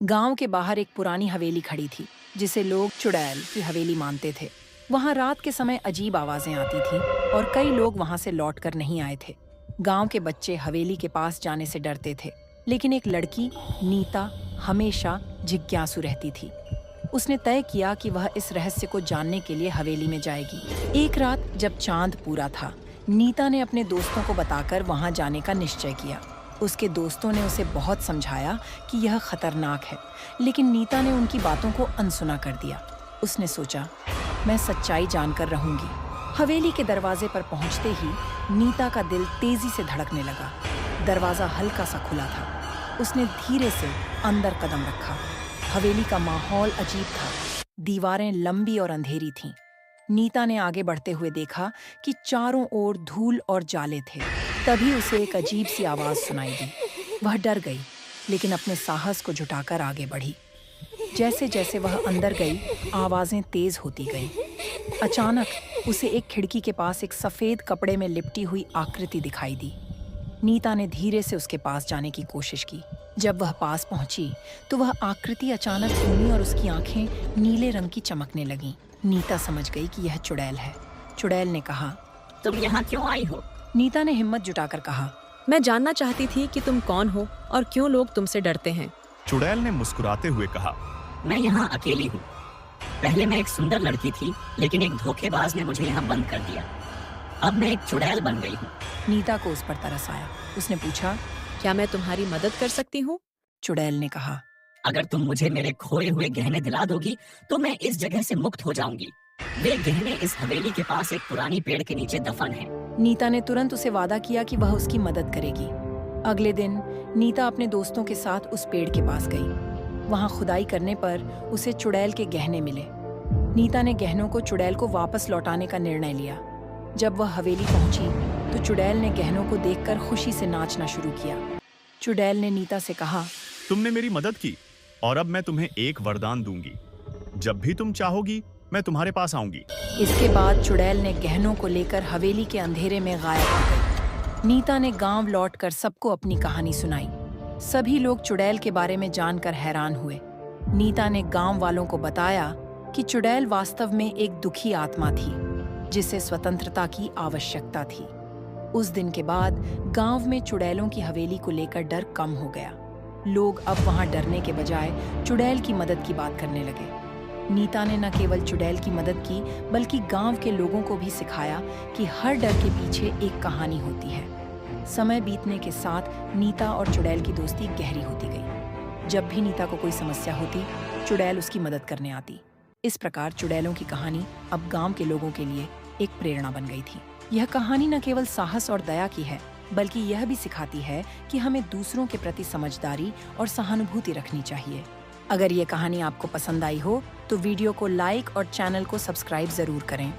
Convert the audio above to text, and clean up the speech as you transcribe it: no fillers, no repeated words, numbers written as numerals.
गांव के बाहर एक पुरानी हवेली खड़ी थी, जिसे लोग चुड़ैल की हवेली मानते थे। वहां रात के समय अजीब आवाजें आती थीं और कई लोग वहां से लौटकर नहीं आए थे। गांव के बच्चे हवेली के पास जाने से डरते थे, लेकिन एक लड़की, नीता, हमेशा जिज्ञासु रहती थी। उसने तय किया कि वह इस रहस्य को जानने के लिए हवेली में जाएगी। एक रात जब चांद पूरा था, नीता ने अपने दोस्तों को बताकर वहां जाने का निश्चय किया। उसके दोस्तों ने उसे बहुत समझाया कि यह खतरनाक है, लेकिन नीता ने उनकी बातों को अनसुना कर दिया। उसने सोचा, मैं सच्चाई जानकर रहूंगी। हवेली के दरवाजे पर पहुंचते ही नीता का दिल तेजी से धड़कने लगा। दरवाजा हल्का सा खुला था। उसने धीरे से अंदर कदम रखा। हवेली का माहौल अजीब था। दीवारें लंबी और अंधेरी थीं। नीता ने आगे बढ़ते हुए देखा कि चारों ओर धूल और जाले थे। तभी उसे एक अजीब सी आवाज सुनाई दी। वह डर गई, लेकिन अपने साहस को जुटाकर आगे बढ़ी। जैसे जैसे वह अंदर गई, आवाजें तेज होती गईं। अचानक उसे एक खिड़की के पास एक सफेद कपड़े में लिपटी हुई आकृति दिखाई दी। नीता ने धीरे से उसके पास जाने की कोशिश की। जब वह पास पहुंची, तो वह आकृति अचानक घूमी और उसकी आंखें नीले रंग की चमकने लगीं। नीता समझ गई कि यह चुड़ैल है। चुड़ैल ने कहा, तुम यहाँ क्यों आई हो? नीता ने हिम्मत जुटाकर कहा, मैं जानना चाहती थी कि तुम कौन हो और क्यों लोग तुमसे डरते हैं। चुड़ैल ने मुस्कुराते हुए कहा, मैं यहाँ अकेली हूँ। पहले मैं एक सुंदर लड़की थी, लेकिन एक धोखेबाज ने मुझे यहाँ बंद कर दिया। अब मैं एक चुड़ैल बन गई हूँ। नीता को उस पर तरस आया। उसने पूछा, क्या मैं तुम्हारी मदद कर सकती हूँ? चुड़ैल ने कहा, अगर तुम मुझे मेरे खोए हुए गहने दिला दोगी, तो मैं इस जगह से मुक्त हो जाऊंगी। वे गहने इस हवेली के पास एक पुरानी पेड़ के नीचे दफन है। नीता ने तुरंत उसे वादा किया कि वह उसकी मदद करेगी। अगले दिन नीता अपने दोस्तों के साथ उस पेड़ के पास गई। वहां खुदाई करने पर उसे चुड़ैल के गहने मिले। नीता ने गहनों को चुड़ैल को वापस लौटाने का निर्णय लिया। जब वह हवेली पहुंची, तो चुड़ैल ने गहनों को देखकर खुशी से नाचना शुरू किया। चुड़ैल ने नीता से कहा, तुमने मेरी मदद की और अब मैं तुम्हें एक वरदान दूंगी। जब भी तुम चाहोगी, मैं तुम्हारे पास आऊंगी। इसके बाद चुड़ैल ने गहनों को लेकर हवेली के अंधेरे में गायब हो गई। नीता ने गांव लौटकर सबको अपनी कहानी सुनाई। सभी लोग चुड़ैल के बारे में जानकर हैरान हुए। नीता ने गांव वालों को बताया कि चुड़ैल वास्तव में एक दुखी आत्मा थी, जिसे स्वतंत्रता की आवश्यकता थी। उस दिन के बाद गांव में चुड़ैलों की हवेली को लेकर डर कम हो गया। लोग अब वहां डरने के बजाय चुड़ैल की मदद की बात करने लगे। नीता ने न केवल चुड़ैल की मदद की, बल्कि गांव के लोगों को भी सिखाया कि हर डर के पीछे एक कहानी होती है। समय बीतने के साथ नीता और चुड़ैल की दोस्ती गहरी होती गई। जब भी नीता को कोई समस्या होती, चुड़ैल उसकी मदद करने आती। इस प्रकार चुड़ैलों की कहानी अब गांव के लोगों के लिए एक प्रेरणा बन गई थी। यह कहानी न केवल साहस और दया की है, बल्कि यह भी सिखाती है कि हमें दूसरों के प्रति समझदारी और सहानुभूति रखनी चाहिए। अगर ये कहानी आपको पसंद आई हो, तो वीडियो को लाइक और चैनल को सब्सक्राइब जरूर करें।